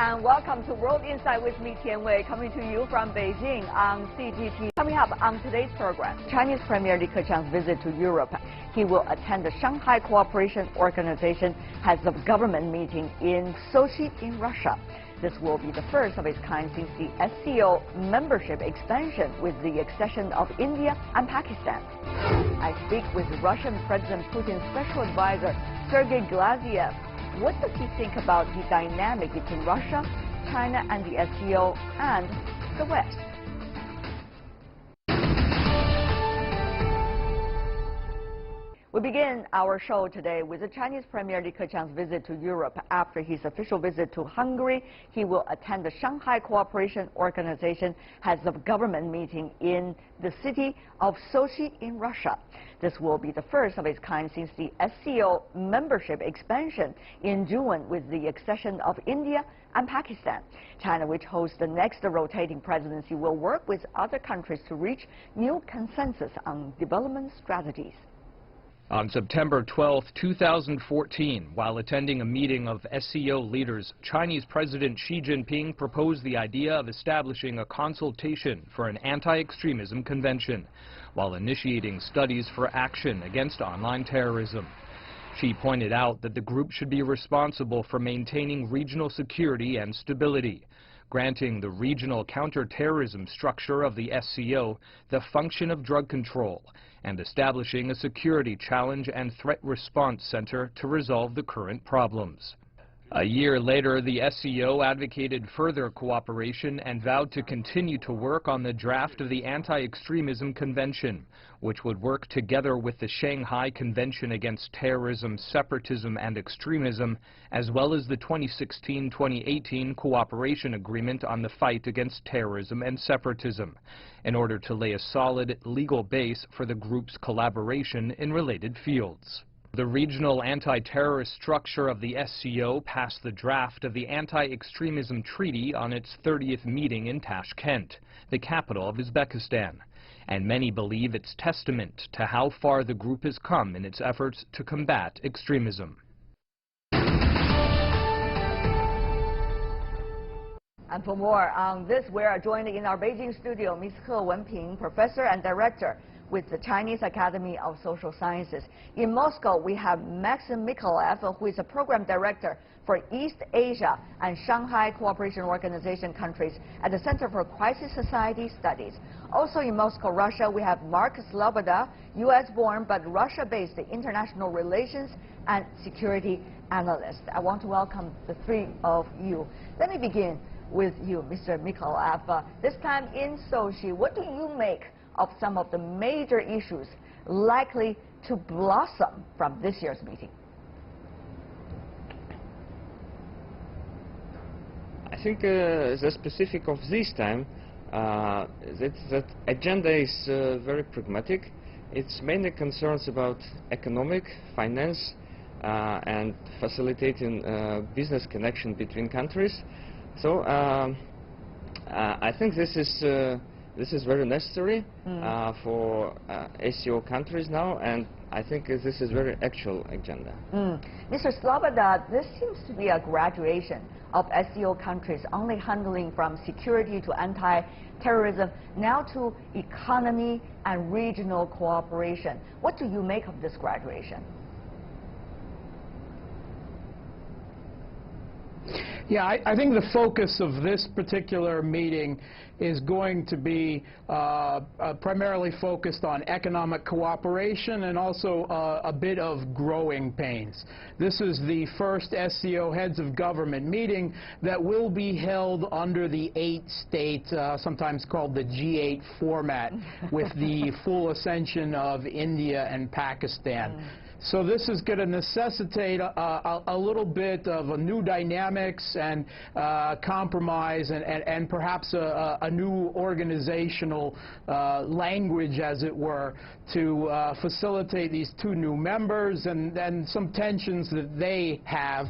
and welcome to World Insight with me, Tian Wei, coming to you from Beijing on CGTN. Coming up on today's program, Chinese Premier Li Keqiang's visit to Europe. He will attend the Shanghai Cooperation Organization Heads of Government meeting in Sochi in Russia. This will be the first of its kind since the SCO membership expansion with the accession of India and Pakistan. I speak with Russian President Putin's special advisor, Sergey Glazyev. What does he think about the dynamic between Russia, China, and the SCO and the West? We begin our show today with the Chinese Premier Li Keqiang's visit to Europe. After his official visit to Hungary, he will attend the Shanghai Cooperation Organization Heads of Government meeting in the city of Sochi in Russia. This will be the first of its kind since the SCO membership expansion in June with the accession of India and Pakistan. China, which hosts the next rotating presidency, will work with other countries to reach new consensus on development strategies. On September 12, 2014, while attending a meeting of SCO leaders, Chinese President Xi Jinping proposed the idea of establishing a consultation for an anti-extremism convention, while initiating studies for action against online terrorism. Xi pointed out that the group should be responsible for maintaining regional security and stability, granting the regional counterterrorism structure of the SCO the function of drug control, and establishing a security challenge and threat response center to resolve the current problems. A year later, the SCO advocated further cooperation and vowed to continue to work on the draft of the Anti-Extremism Convention, which would work together with the Shanghai Convention Against Terrorism, Separatism and Extremism, as well as the 2016-2018 Cooperation Agreement on the Fight Against Terrorism and Separatism, in order to lay a solid legal base for the group's collaboration in related fields. The regional anti-terrorist structure of the SCO passed the draft of the Anti-Extremism Treaty on its 30th meeting in Tashkent, the capital of Uzbekistan, and many believe it's testament to how far the group has come in its efforts to combat extremism. And for more on this, we are joined in our Beijing studio, Ms. He Wenping, Professor and Director with the Chinese Academy of Social Sciences. In Moscow, we have Maxim Mikhailev, who is a Program Director for East Asia and Shanghai Cooperation Organization countries at the Center for Crisis Society Studies. Also in Moscow, Russia, we have Mark Sloboda, U.S.-born but Russia-based international relations and security analyst. I want to welcome the three of you. Let me begin with you, Mr. Mikhailev. This time in Sochi, what do you make of some of the major issues likely to blossom from this year's meeting? I think the specific of this time, that agenda is very pragmatic. It's mainly concerns about economic, finance, and facilitating business connection between countries. So I think this is very necessary for SCO countries now, and I think this is very actual agenda. Mr. Sloboda, this seems to be a graduation of SCO countries only handling from security to anti-terrorism, now to economy and regional cooperation. What do you make of this graduation? Yeah, I think the focus of this particular meeting is going to be primarily focused on economic cooperation and also a bit of growing pains. This is the first SCO Heads of Government meeting that will be held under the 8-state, sometimes called the G8 format, with the full ascension of India and Pakistan. So this is going to necessitate a little bit of a new dynamics and compromise and perhaps a new organizational language, as it were, to facilitate these two new members and then some tensions that they have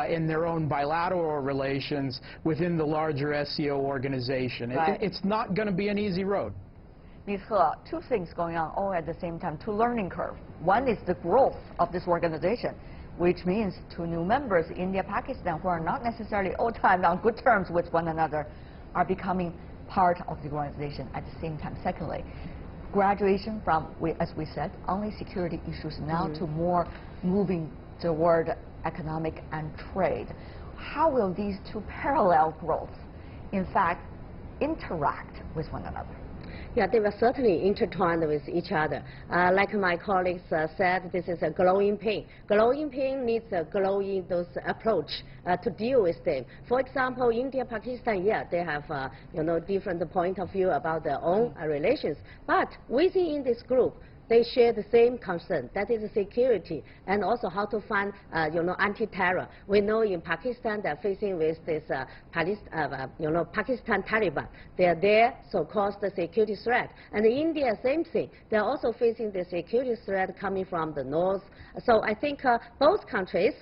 in their own bilateral relations within the larger SCO organization. Right. It's not going to be an easy road. Ms. He, two things going on all at the same time, two learning curves. One is the growth of this organization. which means two new members, India, Pakistan, who are not necessarily all time on good terms with one another, are becoming part of the organization at the same time. Secondly, graduation from, as we said, only security issues now to more moving toward economic and trade. How will these two parallel growths, in fact, interact with one another? Yeah, they were certainly intertwined with each other. Like my colleagues said, this is a glowing pain. Glowing pain needs a glowing approach to deal with them. For example, India, Pakistan, yeah, they have different point of view about their own relations. But within this group, they share the same concern, that is security, and also how to find, anti-terror. We know in Pakistan they're facing with this, Pakistan Taliban. They are there, so cause the security threat. And in India, same thing. They're also facing the security threat coming from the north. So I think both countries,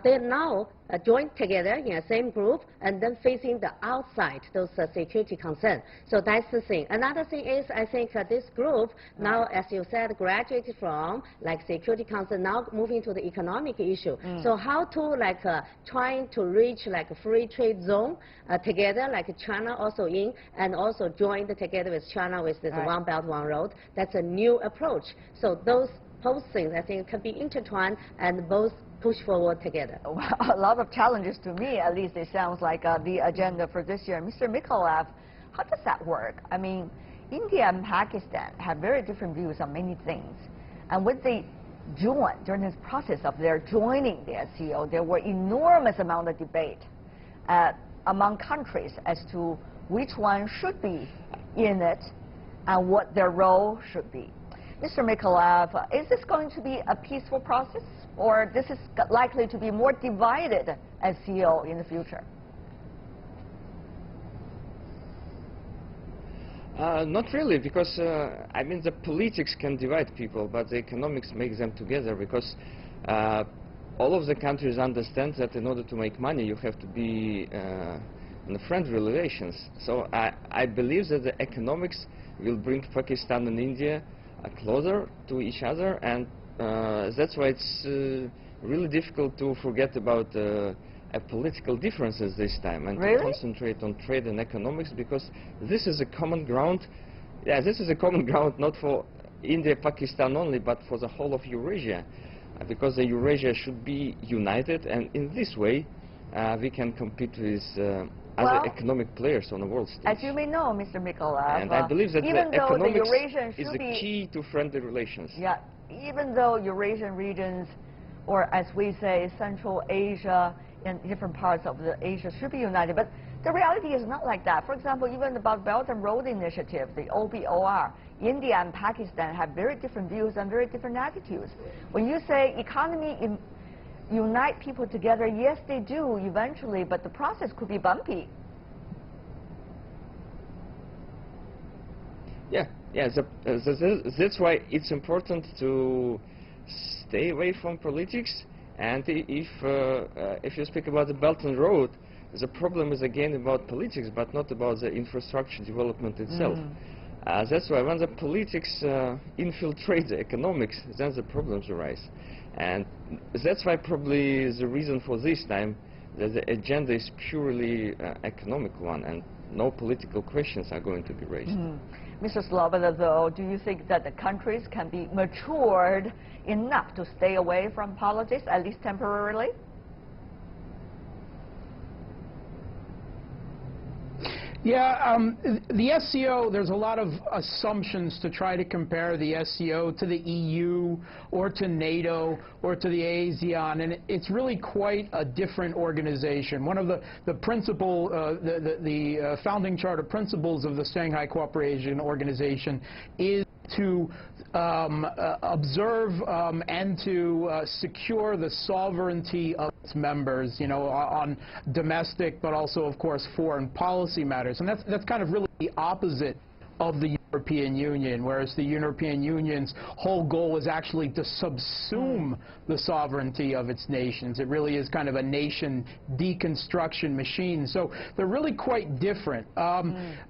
they now joined together in the same group and then facing the outside, those security concerns. So that's the thing. Another thing is, I think this group now, as you said, graduated from like security concern, now moving to the economic issue. So how to trying to reach like a free trade zone together, like China also in, and also joined together with China with this One Belt, One Road. That's a new approach. So those both things, I think, can be intertwined and both push forward together. Well, a lot of challenges to me, at least it sounds like the agenda for this year. Mr. Mykolaiv, how does that work? I mean, India and Pakistan have very different views on many things. And when they joined, during this process of their joining the SCO, there were enormous amount of debate among countries as to which one should be in it and what their role should be. Mr. Mykolaiv, is this going to be a peaceful process, or this is likely to be more divided SCO in the future? Not really, because I mean the politics can divide people, but the economics makes them together, because all of the countries understand that in order to make money you have to be in friendly relations. So I believe that the economics will bring Pakistan and India closer to each other, and that's why it's really difficult to forget about political differences this time and to concentrate on trade and economics, because this is a common ground. Yeah, this is a common ground not for India, Pakistan only, but for the whole of Eurasia, because the Eurasia should be united, and in this way we can compete with other economic players on the world stage. As you may know, Mr. Mykolaiv, and I believe that even the though the economics Eurasian is the key to friendly relations. Yeah, even though Eurasian regions, or as we say, Central Asia and different parts of the Asia should be united, but the reality is not like that. For example, even about Belt and Road Initiative, the OBOR, India and Pakistan have very different views and very different attitudes. When you say economy unite people together, yes, they do eventually, but the process could be bumpy. Yeah, that's why it's important to stay away from politics. And if you speak about the Belt and Road, the problem is again about politics, but not about the infrastructure development itself. That's why when the politics infiltrate the economics, then the problems arise. And that's why probably the reason for this time that the agenda is purely economic one, and no political questions are going to be raised. Mr. Sloboda, though, do you think that the countries can be matured enough to stay away from politics, at least temporarily? Yeah, the SCO, there's a lot of assumptions to try to compare the SCO to the EU or to NATO or to the ASEAN, and it's really quite a different organization. One of the principal, the founding charter principles of the Shanghai Cooperation Organization is to observe and to secure the sovereignty of its members, you know, on domestic, but also, of course, foreign policy matters. And that's kind of really the opposite of the European Union, whereas the European Union's whole goal is actually to subsume the sovereignty of its nations. It really is kind of a nation deconstruction machine. So they're really quite different.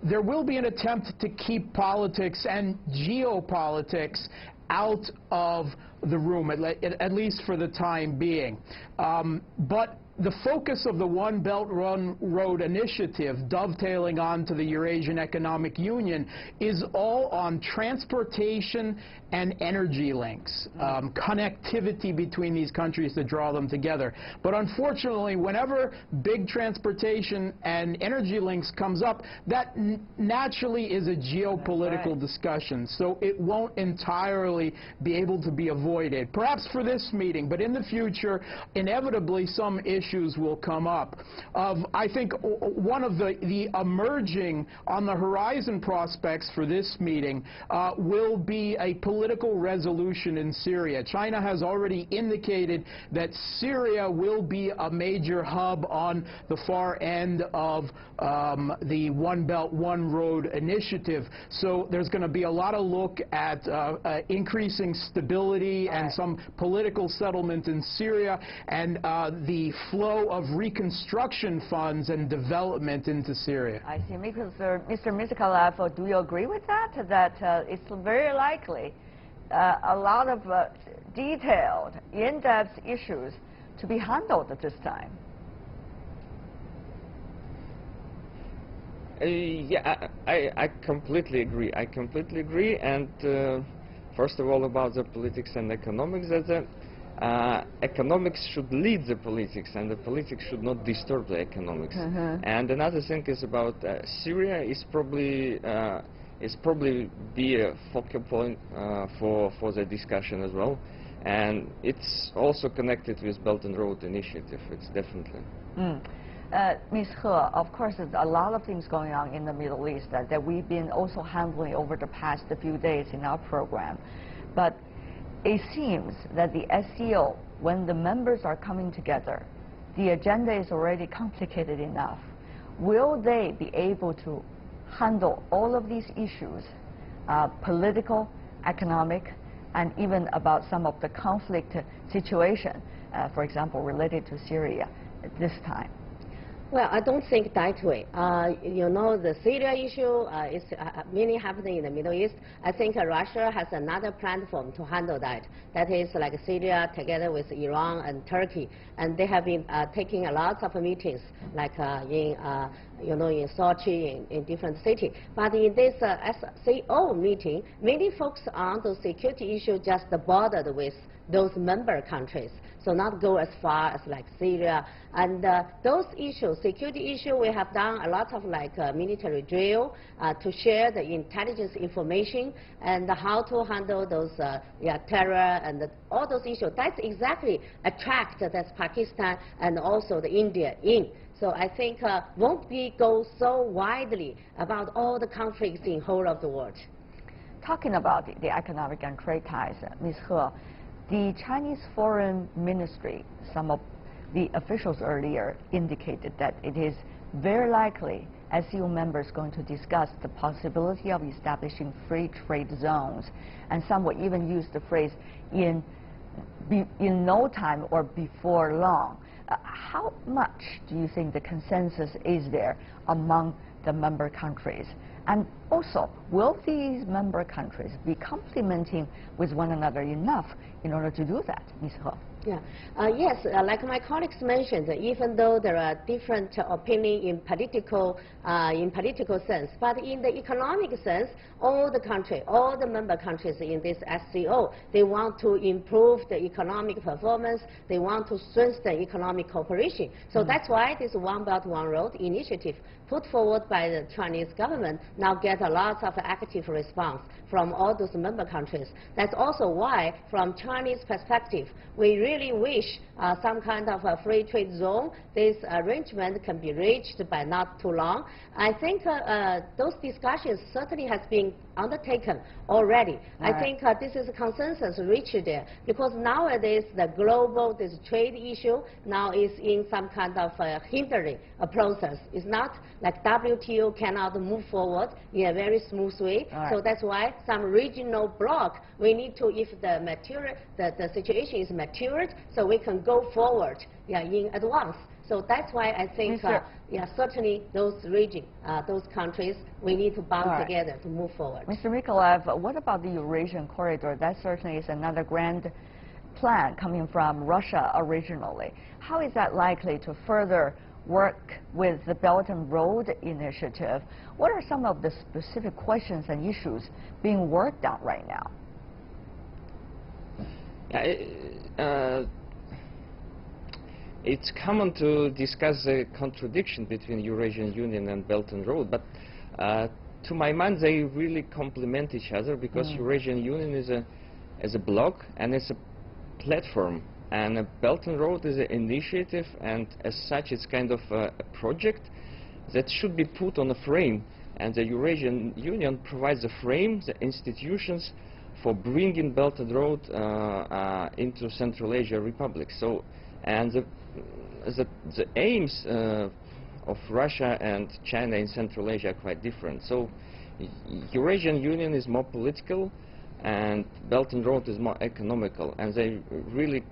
There will be an attempt to keep politics and geopolitics out of the room, at least for the time being. But the focus of the One Belt, One Road initiative, dovetailing onto the Eurasian Economic Union, is all on transportation and energy links, connectivity between these countries to draw them together. But unfortunately, whenever big transportation and energy links comes up, that naturally is a geopolitical discussion, so it won't entirely be able to be avoided. Perhaps for this meeting, but in the future, inevitably some issues will come up. I think one of the emerging on the horizon prospects for this meeting will be a political resolution in Syria. China has already indicated that Syria will be a major hub on the far end of the One Belt, One Road initiative. So there's going to be a lot of look at increasing stability and some political settlement in Syria, and the flow of reconstruction funds and development into Syria. I see. Mr. Glazyev, do you agree with that? That it's very likely a lot of detailed, in-depth issues to be handled at this time? Yeah, I completely agree. I completely agree. And first of all, about the politics and economics, that economics should lead the politics, and the politics should not disturb the economics. And another thing is about Syria is probably be a focal point for the discussion as well, and it's also connected with Belt and Road Initiative. It's definitely. Ms. He, of course, there's a lot of things going on in the Middle East that we've been also handling over the past few days in our program. But it seems that the SCO, when the members are coming together, the agenda is already complicated enough. Will they be able to handle all of these issues, political, economic, and even about some of the conflict situation, for example, related to Syria at this time? Well, I don't think that way. You know, the Syria issue is mainly happening in the Middle East. I think Russia has another platform to handle that. That is like Syria together with Iran and Turkey. And they have been taking a lot of meetings, like in Sochi, in different cities. But in this SCO meeting, mainly focus on the security issue just bordered with those member countries. So not go as far as like Syria. And those issues, security issue, we have done a lot of like military drill to share the intelligence information and how to handle those terror and all those issues. That's exactly attract that's Pakistan and also the India in. So I think won't be go so widely about all the conflicts in whole of the world. Talking about the economic and trade ties, Ms. He, the Chinese Foreign Ministry, some of the officials earlier indicated that it is very likely SCO members going to discuss the possibility of establishing free trade zones, and some will even use the phrase in no time or before long. How much do you think the consensus is there among the member countries? And also, will these member countries be complementing with one another enough in order to do that, Ms. He? Yeah. Yes, like my colleagues mentioned, even though there are different opinions in political sense, but in the economic sense, all the member countries in this SCO, they want to improve the economic performance. They want to strengthen economic cooperation. So that's why this One Belt, One Road initiative put forward by the Chinese government now get a lot of active response from all those member countries. That's also why, from Chinese perspective, we really wish some kind of a free trade zone. This arrangement can be reached by not too long. I think those discussions certainly has been undertaken already. I think this is a consensus reached there, because nowadays the global trade issue now is in some kind of hindering a process. It's not like WTO cannot move forward in a very smooth way. So that's why some regional bloc, we need to, if the situation is matured, so we can go forward in advance. So that's why I think, yeah, certainly those regions, those countries, we need to bond together to move forward. Mr. Mykolaiv, what about the Eurasian Corridor? That certainly is another grand plan coming from Russia originally. How is that likely to further work with the Belt and Road Initiative? What are some of the specific questions and issues being worked on right now? It's common to discuss the contradiction between Eurasian Union and Belt and Road, but to my mind they really complement each other, because Eurasian Union is a bloc and it's a platform, and a Belt and Road is an initiative, and as such it's kind of a project that should be put on a frame, and the Eurasian Union provides a frame, the institutions for bringing Belt and Road into Central Asia Republic. So, and the aims of Russia and China in Central Asia are quite different. So Eurasian Union is more political and Belt and Road is more economical, and they really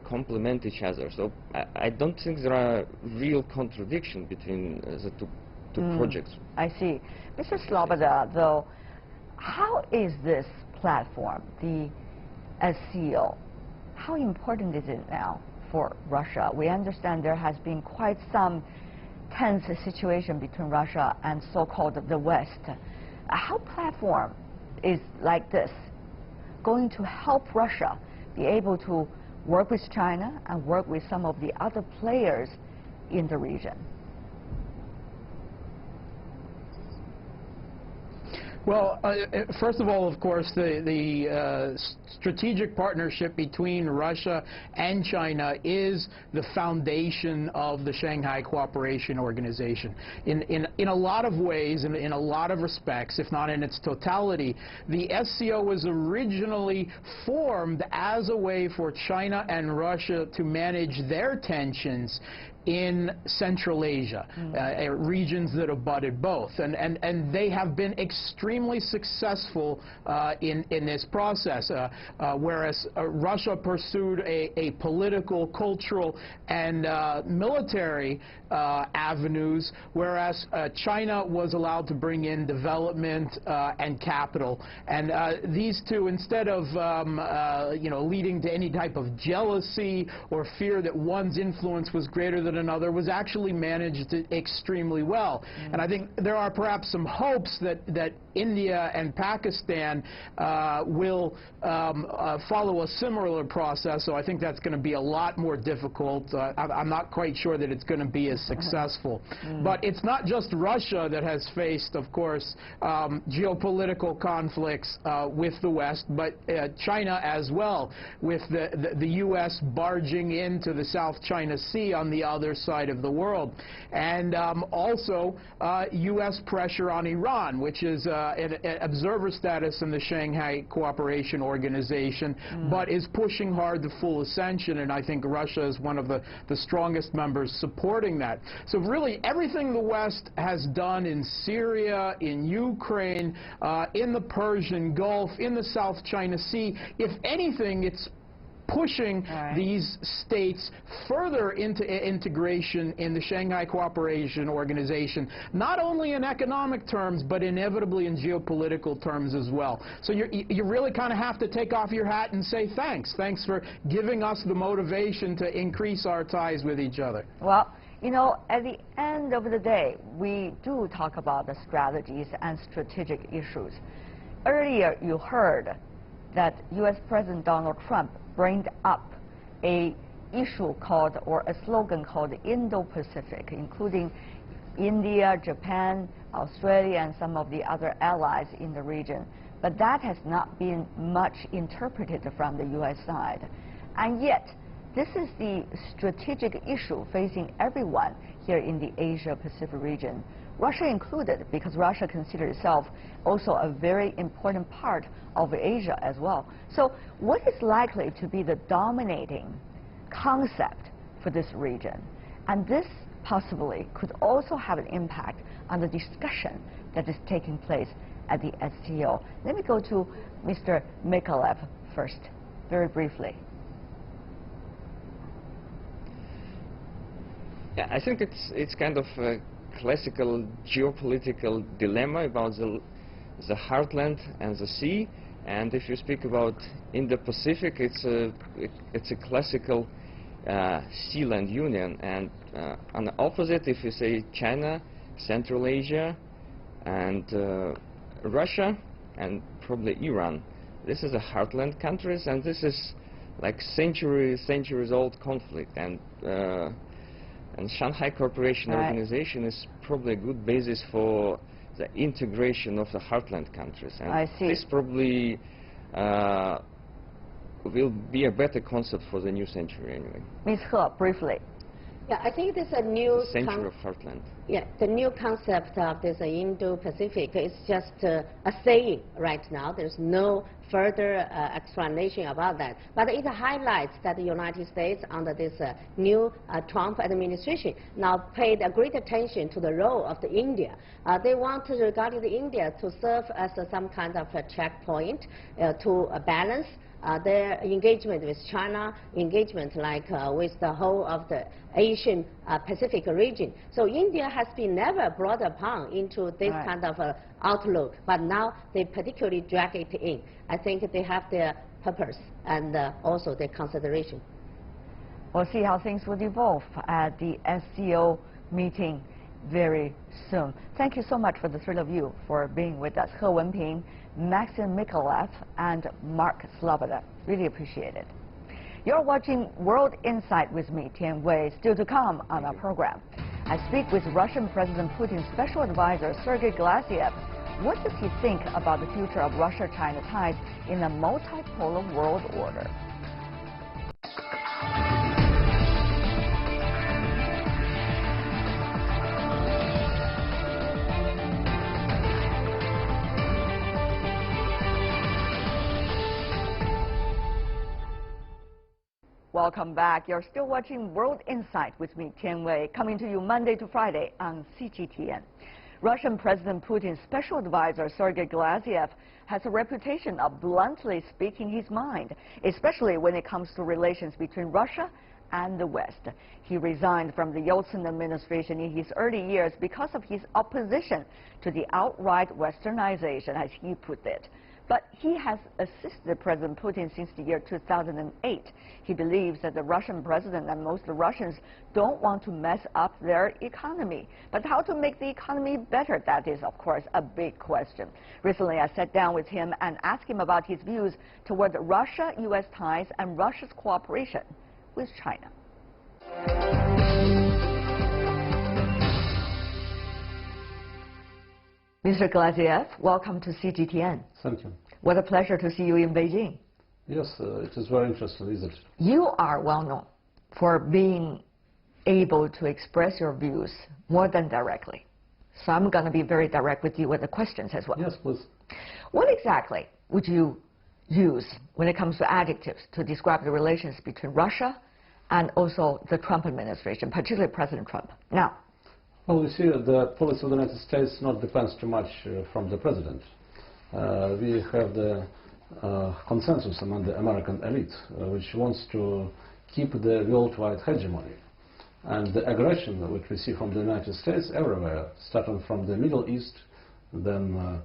complement each other. So I don't think there are real contradictions between the two projects. I see. Mr. Sloboda, though, how is this platform, the SCO, how important is it now for Russia? We understand there has been quite some tense situation between Russia and so-called the West. How platform is like this going to help Russia be able to work with China and work with some of the other players in the region? Well, first of all, of course, the strategic partnership between Russia and China is the foundation of the Shanghai Cooperation Organization. In a lot of ways, in a lot of respects, if not in its totality, the SCO was originally formed as a way for China and Russia to manage their tensions in Central Asia, regions that abutted both. And they have been extremely successful in this process, whereas Russia pursued a political, cultural, and military avenues, whereas China was allowed to bring in development and capital. And these two, instead of leading to any type of jealousy or fear that one's influence was greater than another, was actually managed extremely well. And I think there are perhaps some hopes that India and Pakistan will follow a similar process, so I think that's going to be a lot more difficult. I'm not quite sure that it's going to be as successful. But it's not just Russia that has faced, of course, geopolitical conflicts with the West, but China as well, with the U.S. barging into the South China Sea on the other side of the world. And also U.S. pressure on Iran, which is an observer status in the Shanghai Cooperation Organization, but is pushing hard the full ascension, and I think Russia is one of the strongest members supporting that. So really everything the West has done in Syria, in Ukraine, in the Persian Gulf, in the South China Sea, if anything, it's pushing these states further into integration in the Shanghai Cooperation Organization, not only in economic terms, but inevitably in geopolitical terms as well. So you really kind of have to take off your hat and say thanks. Thanks for giving us the motivation to increase our ties with each other. Well, you know, at the end of the day, we do talk about the strategies and strategic issues. Earlier, you heard that U.S. President Donald Trump bring up a issue called, or a slogan called Indo-Pacific, including India, Japan, Australia, and some of the other allies in the region. But that has not been much interpreted from the U.S. side. And yet, this is the strategic issue facing everyone here in the Asia-Pacific region, Russia included, because Russia considers itself also a very important part of Asia as well. So what is likely to be the dominating concept for this region? And this possibly could also have an impact on the discussion that is taking place at the SCO. Let me go to Mr. Mykolaiv first, very briefly. Yeah, I think it's kind of a classical geopolitical dilemma about the heartland and the sea. And if you speak about Indo-Pacific, it's a classical sea-land union. And on the opposite, if you say China, Central Asia, and Russia, and probably Iran, this is a heartland countries, and this is like centuries old conflict. And Shanghai Cooperation Organization is probably a good basis for the integration of the heartland countries. And I see. This probably will be a better concept for the new century anyway. Ms. He, briefly. Yeah, I think this is a new Century of heartland. Yeah, the new concept of this Indo-Pacific is just a saying right now. There's no further explanation about that. But it highlights that the United States, under this new Trump administration, now paid a great attention to the role of India. They want to regard India to serve as some kind of a checkpoint to balance their engagement with China, engagement like with the whole of the Asian Pacific region. So India has been never brought upon into this kind of outlook, but now they particularly drag it in. I think they have their purpose and also their consideration. We'll see how things will evolve at the SCO meeting very soon. Thank you so much for the three of you for being with us. He Wenping, Maxim Mikhailov, and Mark Sloboda. Really appreciate it. You're watching World Insight with me, Tian Wei. Still to come on our program, I speak with Russian President Putin's special advisor, Sergey Glazyev. What does he think about the future of Russia-China ties in a multipolar world order? Welcome back. You're still watching World Insight with me, Tian Wei, coming to you Monday to Friday on CGTN. Russian President Putin's special advisor, Sergey Glazyev, has a reputation of bluntly speaking his mind, especially when it comes to relations between Russia and the West. He resigned from the Yeltsin administration in his early years because of his opposition to the outright westernization, as he put it. But he has assisted President Putin since the year 2008. He believes that the Russian president and most Russians don't want to mess up their economy. But how to make the economy better, that is, of course, a big question. Recently, I sat down with him and asked him about his views toward Russia-U.S. ties and Russia's cooperation with China. Mr. Glazyev, welcome to CGTN. Thank you. What a pleasure to see you in Beijing. Yes, it is very interesting, isn't it? You are well known for being able to express your views more than directly. So I'm going to be very direct with you with the questions as well. Yes, please. What exactly would you use when it comes to adjectives to describe the relations between Russia and also the Trump administration, particularly President Trump? Now, well, you see, the policy of the United States not depends too much from the president. We have the consensus among the American elite, which wants to keep the worldwide hegemony. And the aggression which we see from the United States everywhere, starting from the Middle East, then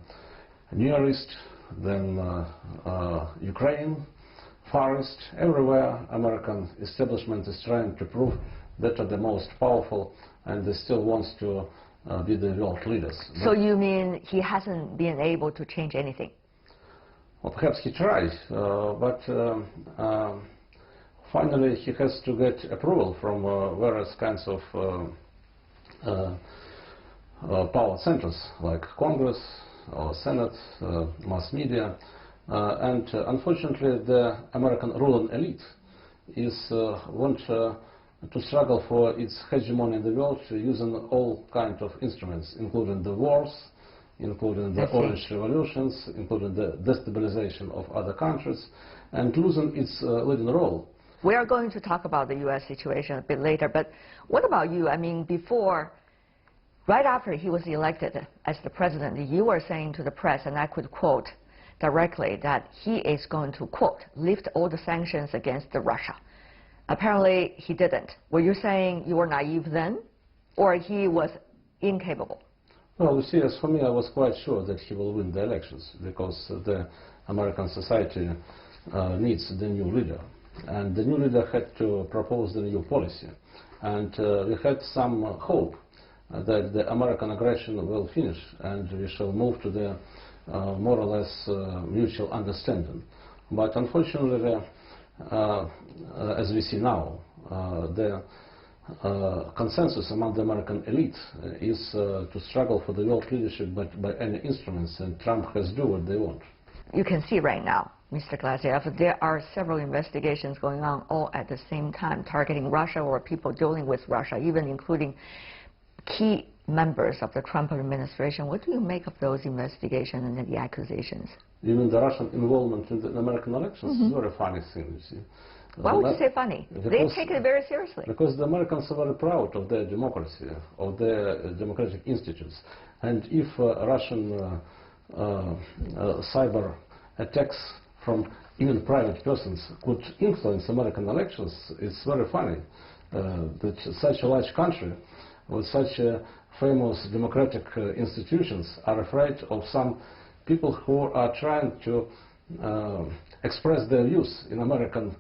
Near East, then Ukraine, Far East, everywhere American establishment is trying to prove that they're the most powerful, and they still wants to be the world leaders. So you mean he hasn't been able to change anything? Well, perhaps he tried, but finally he has to get approval from various kinds of power centers, like Congress or Senate, mass media, and unfortunately the American ruling elite want to struggle for its hegemony in the world using all kinds of instruments, including the wars, including the orange revolutions, including the destabilization of other countries, and losing its leading role. We are going to talk about the U.S. situation a bit later, but what about you? I mean, before, right after he was elected as the president, you were saying to the press, and I could quote directly, that he is going to, quote, lift all the sanctions against Russia. Apparently, he didn't. Were you saying you were naive then, or he was incapable? Well, you see, as for me, I was quite sure that he will win the elections because the American society needs the new leader. And the new leader had to propose the new policy. And we had some hope that the American aggression will finish and we shall move to the more or less mutual understanding. But unfortunately, as we see now, the consensus among the American elite is to struggle for the world leadership by any instruments, and Trump has do what they want. You can see right now, Mr. Glazyev, there are several investigations going on all at the same time, targeting Russia or people dealing with Russia, even including key members of the Trump administration. What do you make of those investigations and the accusations? You mean the Russian involvement in the American elections? It's a very funny thing, you see. Why would you say funny? They take it very seriously. Because the Americans are very proud of their democracy, of their democratic institutes. And if Russian cyber attacks from even private persons could influence American elections, it's very funny that such a large country with such famous democratic institutions are afraid of some people who are trying to express their views in American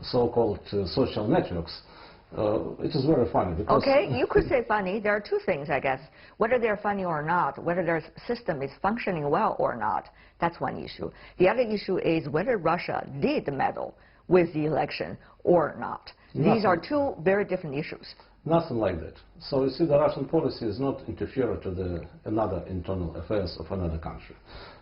so-called social networks. It is very funny. Because okay, you could say funny. There are two things, I guess. Whether they're funny or not, whether their system is functioning well or not, that's one issue. The other issue is whether Russia did meddle with the election or not. These are two very different issues. Nothing like that. So you see, the Russian policy is not interfere to the another internal affairs of another country.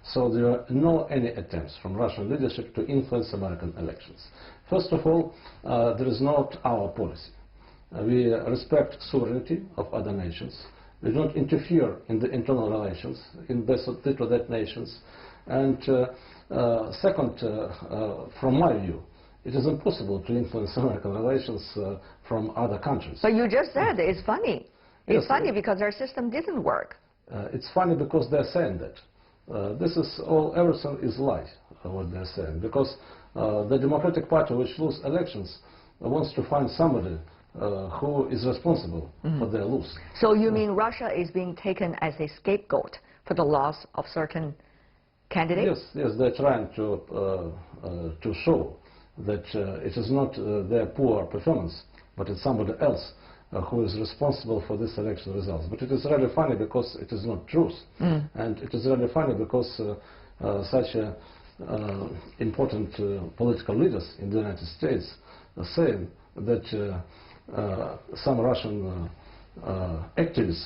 So there are no any attempts from Russian leadership to influence American elections. First of all, there is not our policy. We respect sovereignty of other nations. We don't interfere in the internal relations in this or that nations. And second, from my view, it is impossible to influence American relations from other countries. But you just said it's funny. It's funny because our system didn't work. It's funny because they're saying that. This is all, everything is lie, what they're saying. Because the Democratic Party, which lose elections, wants to find somebody who is responsible for their loss. So you mean Russia is being taken as a scapegoat for the loss of certain candidates? Yes, they're trying to show that it is not their poor performance, but it's somebody else who is responsible for this election results. But it is really funny because it is not truth. And it is really funny because such important political leaders in the United States are saying that some Russian activists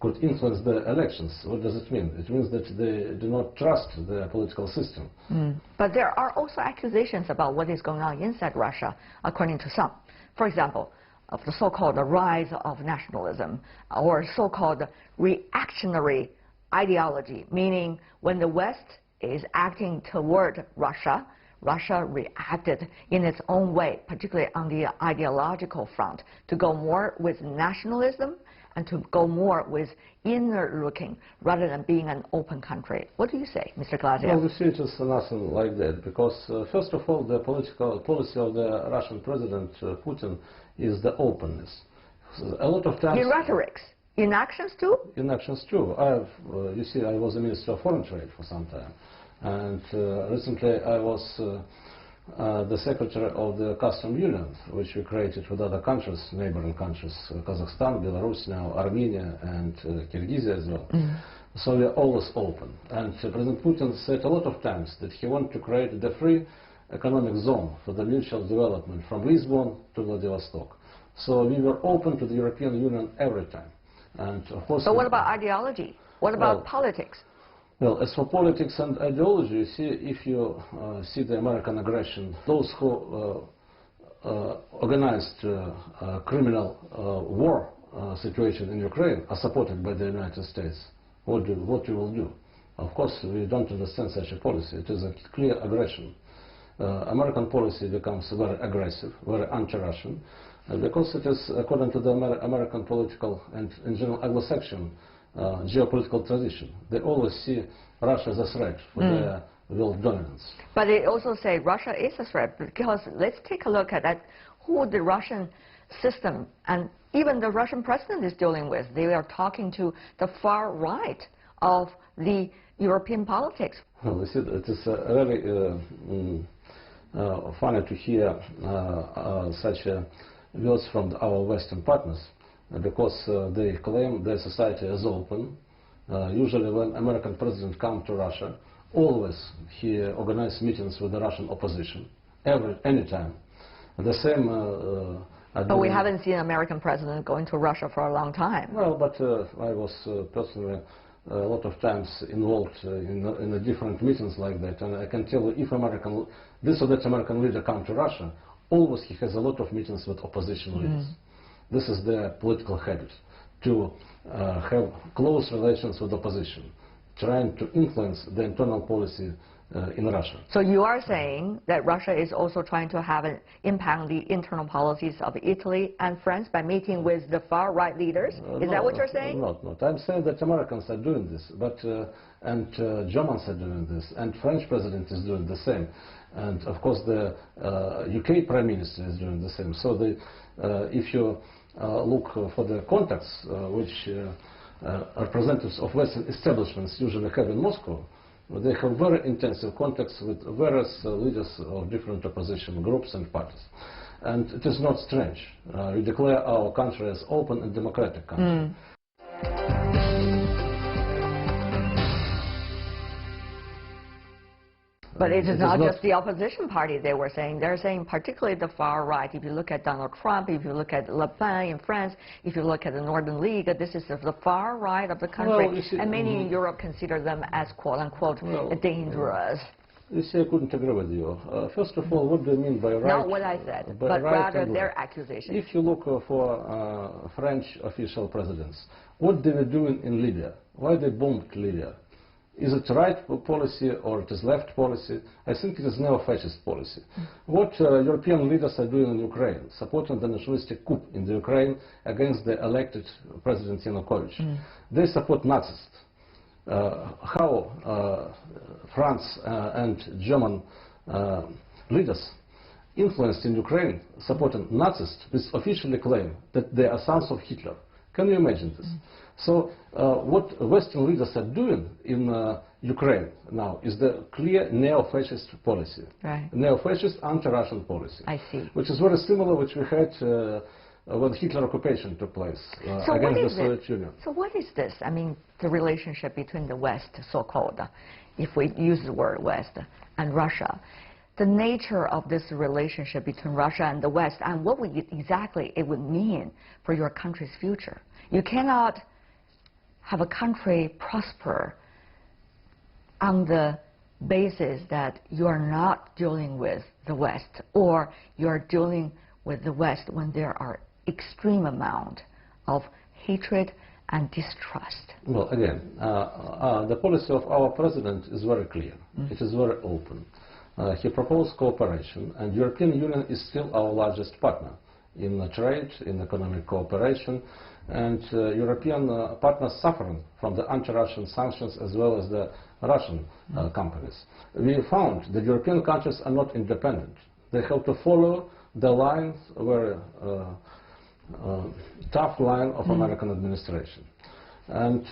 could influence the elections. What does it mean? It means that they do not trust the political system. But there are also accusations about what is going on inside Russia, according to some. For example, of the so-called rise of nationalism, or so-called reactionary ideology, meaning when the West is acting toward Russia, Russia reacted in its own way, particularly on the ideological front, to go more with nationalism and to go more with inner-looking rather than being an open country. What do you say, Mr. Glazyev? Well, we see it is nothing like that, because first of all, the political policy of the Russian President Putin is the openness. So a lot of times... In rhetorics. In actions too? In actions too. You see, I was a Minister of Foreign Trade for some time. And recently I was the Secretary of the Customs Union, which we created with other countries, neighboring countries, Kazakhstan, Belarus now, Armenia and Kyrgyzia as well. So we are always open. And President Putin said a lot of times that he wants to create the free economic zone for the mutual development from Lisbon to Vladivostok. So we were open to the European Union every time. And of course, so what about ideology? What about politics? Well, as for politics and ideology, you see, if you see the American aggression, those who organized criminal war situation in Ukraine are supported by the United States. What you will do? Of course, we don't understand such a policy. It is a clear aggression. American policy becomes very aggressive, very anti-Russian, because it is according to the American political and, in general, Anglo-Saxon geopolitical tradition. They always see Russia as a threat for their world dominance. But they also say Russia is a threat, because let's take a look at that, who the Russian system and even the Russian president is dealing with. They are talking to the far right of the European politics. Well, you see, it is really funny to hear such words from our Western partners, because they claim their society is open. Usually when American president comes to Russia, always he organizes meetings with the Russian opposition, anytime. The same. But we haven't seen an American president going to Russia for a long time. Well, but I was personally a lot of times involved in the different meetings like that, and I can tell you, if this or that American leader comes to Russia, always he has a lot of meetings with opposition leaders. This is their political habit, to have close relations with opposition, trying to influence the internal policy in Russia. So you are saying that Russia is also trying to have an impact on the internal policies of Italy and France by meeting with the far-right leaders? Is that what you're saying? Not. I'm saying that Americans are doing this, but and Germans are doing this, and French president is doing the same, and of course the UK Prime Minister is doing the same. So if you look for the contacts which representatives of Western establishments usually have in Moscow, they have very intensive contacts with various leaders of different opposition groups and parties. And it is not strange. We declare our country as open and democratic country. But it is not just the opposition party, they were saying. They're saying particularly the far right. If you look at Donald Trump, if you look at Le Pen in France, if you look at the Northern League, this is the far right of the country. Well, see, and many in Europe consider them as quote-unquote dangerous. You see, I couldn't agree with you. First of all, what do you mean by right? Not what I said, but right rather their accusations. If you look for French official presidents, what they were doing in Libya? Why they bombed Libya? Is it right policy or it is left policy? I think it is neo-fascist policy. What European leaders are doing in Ukraine, supporting the nationalistic coup in the Ukraine against the elected President Yanukovych. They support Nazis. How France and German leaders influenced in Ukraine supporting Nazis, which officially claim that they are sons of Hitler. Can you imagine this? So what Western leaders are doing in Ukraine now is the clear neo-fascist policy. Right. Neo-fascist anti-Russian policy. I see. Which is very similar which we had when Hitler occupation took place against the Soviet Union. So what is this? I mean, the relationship between the West, so-called, if we use the word West, and Russia. The nature of this relationship between Russia and the West, and what exactly it would mean for your country's future. You cannot have a country prosper on the basis that you are not dealing with the West, or you are dealing with the West when there are extreme amount of hatred and distrust. Well, again, the policy of our president is very clear. It is very open. He proposed cooperation, and the European Union is still our largest partner in trade, in economic cooperation, and European partners suffering from the anti-Russian sanctions as well as the Russian companies. We found that European countries are not independent. They have to follow the line, very tough line of American administration. And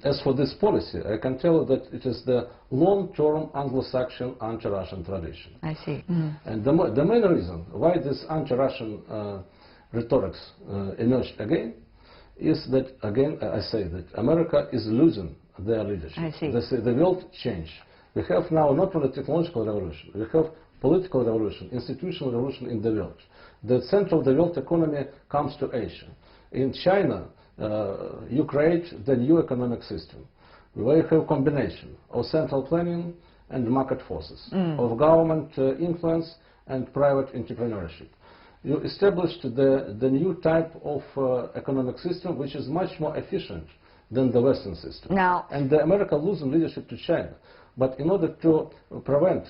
as for this policy, I can tell you that it is the long-term Anglo-Saxon anti-Russian tradition. I see. And the main reason why this anti-Russian rhetoric emerged again is that, again, I say that America is losing their leadership. I see. The world changed. We have now not only technological revolution, we have political revolution, institutional revolution in the world. The center of the world economy comes to Asia. In China, you create the new economic system, where you have a combination of central planning and market forces, of government influence and private entrepreneurship. You established the new type of economic system, which is much more efficient than the Western system. Now, and America losing leadership to China. But in order to prevent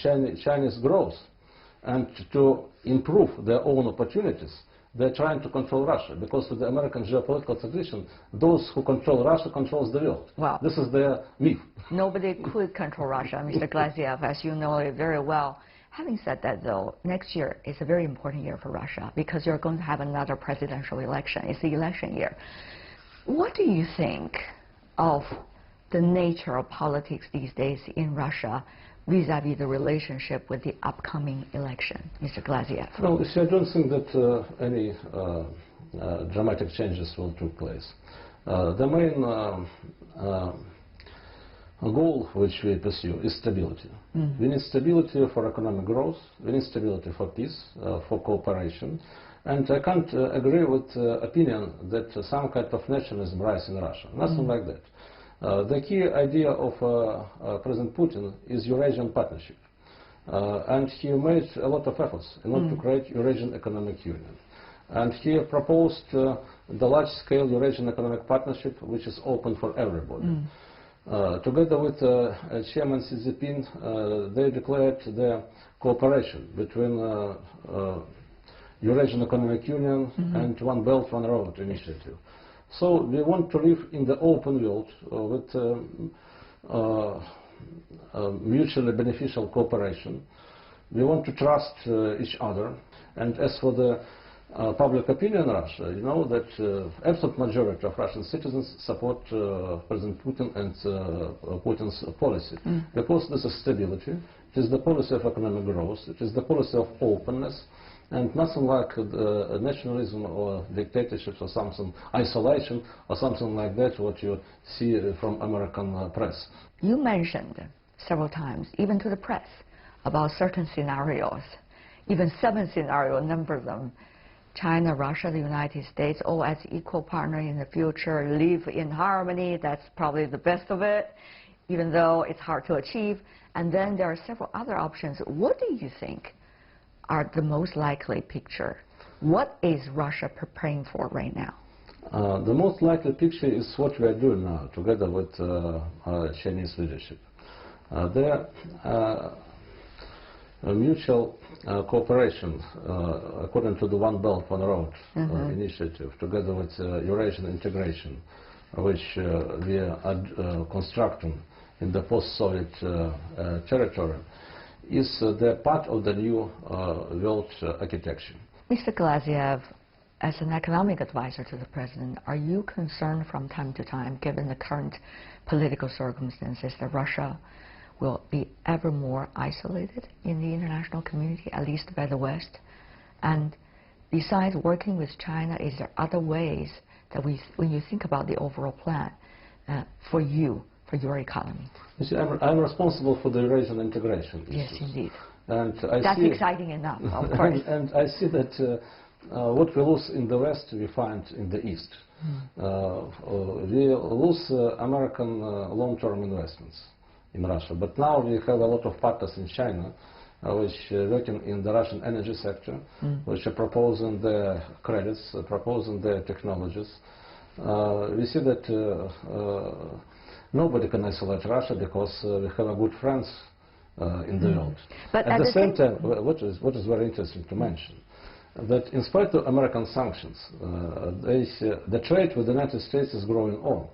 Chinese growth and to improve their own opportunities, they're trying to control Russia, because with the American geopolitical tradition, those who control Russia controls the world. Wow. This is their myth. Nobody could control Russia, Mr. Glazyev, as you know it very well. Having said that, though, next year is a very important year for Russia because you're going to have another presidential election. It's the election year. What do you think of the nature of politics these days in Russia vis-à-vis the relationship with the upcoming election, Mr. Glazyev? No, I don't think that any dramatic changes will take place. The main goal which we pursue is stability. We need stability for economic growth, we need stability for peace, for cooperation, and I can't agree with the opinion that some kind of nationalism rise in Russia. Nothing like that. The key idea of President Putin is Eurasian partnership, and he made a lot of efforts in order to create Eurasian Economic Union. And he proposed the large-scale Eurasian Economic Partnership, which is open for everybody. Together with Chairman Xi Jinping, they declared their cooperation between Eurasian Economic Union and One Belt, One Road initiative. So we want to live in the open world with mutually beneficial cooperation. We want to trust each other. And as for the public opinion in Russia, you know that absolute majority of Russian citizens support President Putin and Putin's policy. Because this is stability, it is the policy of economic growth, it is the policy of openness, and nothing like nationalism or dictatorships or something, isolation or something like that, what you see from American press. You mentioned several times, even to the press, about certain scenarios, even 7 scenarios, number them. China, Russia, the United States, all as equal partner in the future, live in harmony. That's probably the best of it, even though it's hard to achieve. And then there are several other options. What do you think are the most likely picture? What is Russia preparing for right now? The most likely picture is what we are doing now, together with Chinese leadership. Their mutual cooperation, according to the One Belt, One Road initiative, together with Eurasian integration, which we are constructing in the post-Soviet territory, is the part of the new world architecture. Mr. Glazyev, as an economic advisor to the president, are you concerned from time to time, given the current political circumstances, that Russia will be ever more isolated in the international community, at least by the West? And besides working with China, is there other ways that when you think about the overall plan for you, for your economy? You see, I'm responsible for the Eurasian integration issues. Yes, indeed. And that's exciting enough, of course. and I see that what we lose in the West, we find in the East. We lose American long-term investments in Russia. But now we have a lot of partners in China which are working in the Russian energy sector, which are proposing their credits, proposing their technologies. We see that nobody can isolate Russia because we have a good friends in the world. But at the same time, what is very interesting to mention, that in spite of American sanctions, the trade with the United States is growing on.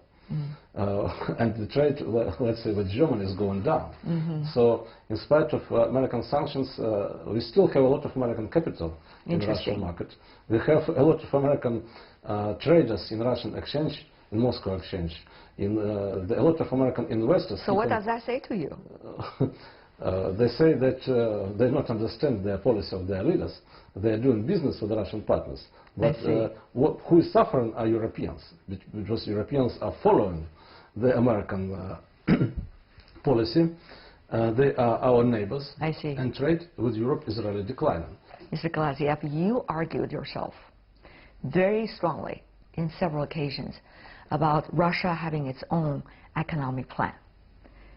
And the trade, let's say, with Germany is going down. So in spite of American sanctions, we still have a lot of American capital in the Russian market. We have a lot of American traders in Russian exchange, in Moscow exchange, a lot of American investors. So what does that say to you? They say that they don't understand the policy of their leaders. They are doing business with the Russian partners. But who is suffering are Europeans, because Europeans are following the American policy. They are our neighbors. I see. And trade with Europe is really declining. Mr. Glazyev, you argued yourself very strongly in several occasions about Russia having its own economic plan,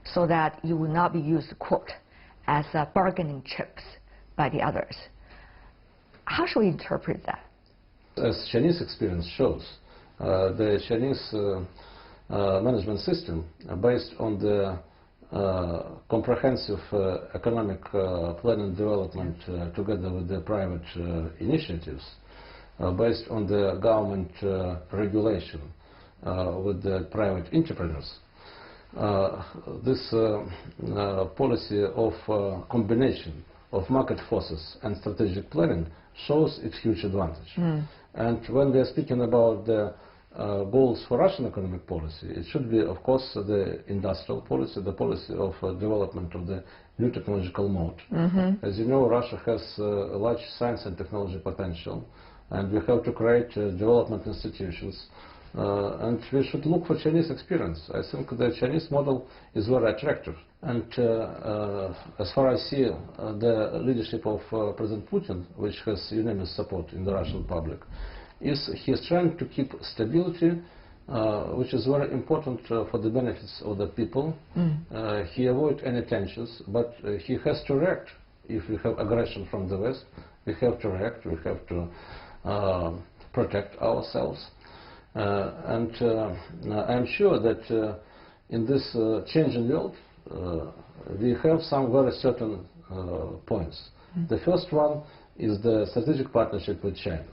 so that you will not be used, quote, as bargaining chips by the others. How should we interpret that? As Chinese experience shows, the Chinese management system, based on the comprehensive economic plan and development together with the private initiatives, based on the government regulation with the private entrepreneurs. This policy of combination of market forces and strategic planning shows its huge advantage. And when we are speaking about the goals for Russian economic policy, it should be, of course, the industrial policy, the policy of development of the new technological mode. As you know, Russia has a large science and technology potential, and we have to create development institutions. And we should look for Chinese experience. I think the Chinese model is very attractive. And as far as I see the leadership of President Putin, which has unanimous support in the Russian public, he is trying to keep stability, which is very important for the benefits of the people. He avoids any tensions, but he has to react. If we have aggression from the West, we have to react, we have to protect ourselves. And I'm sure that in this changing world, we have some very certain points. The first one is the strategic partnership with China.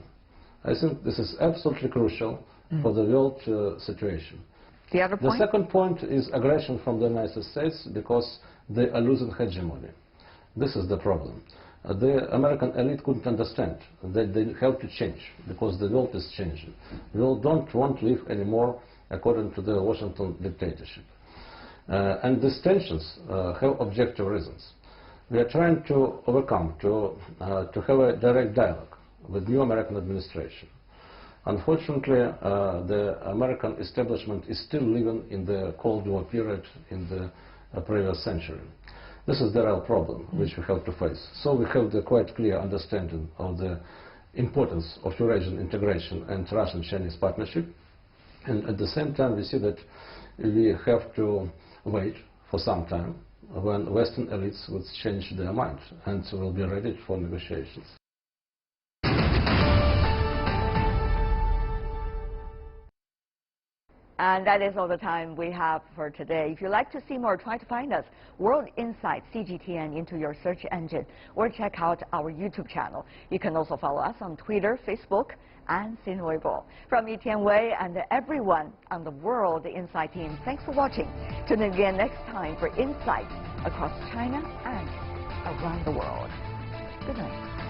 I think this is absolutely crucial for the world situation. The other point? The second point is aggression from the United States, because they are losing hegemony. This is the problem. The American elite couldn't understand that they have to change, because the world is changing. We don't want to live anymore according to the Washington dictatorship. And these tensions have objective reasons. We are trying to overcome, to have a direct dialogue with new American administration. Unfortunately, the American establishment is still living in the Cold War period in the previous century. This is the real problem which we have to face. So we have the quite clear understanding of the importance of Eurasian integration and Russian-Chinese partnership. And at the same time, we see that we have to wait for some time when Western elites will change their mind and will be ready for negotiations. And that is all the time we have for today. If you'd like to see more, try to find us, World Insight CGTN, into your search engine, or check out our YouTube channel. You can also follow us on Twitter, Facebook, and Xin Weibo. From Yi Tianwei and everyone on the World Insight team, thanks for watching. Tune in again next time for insights across China and around the world. Good night.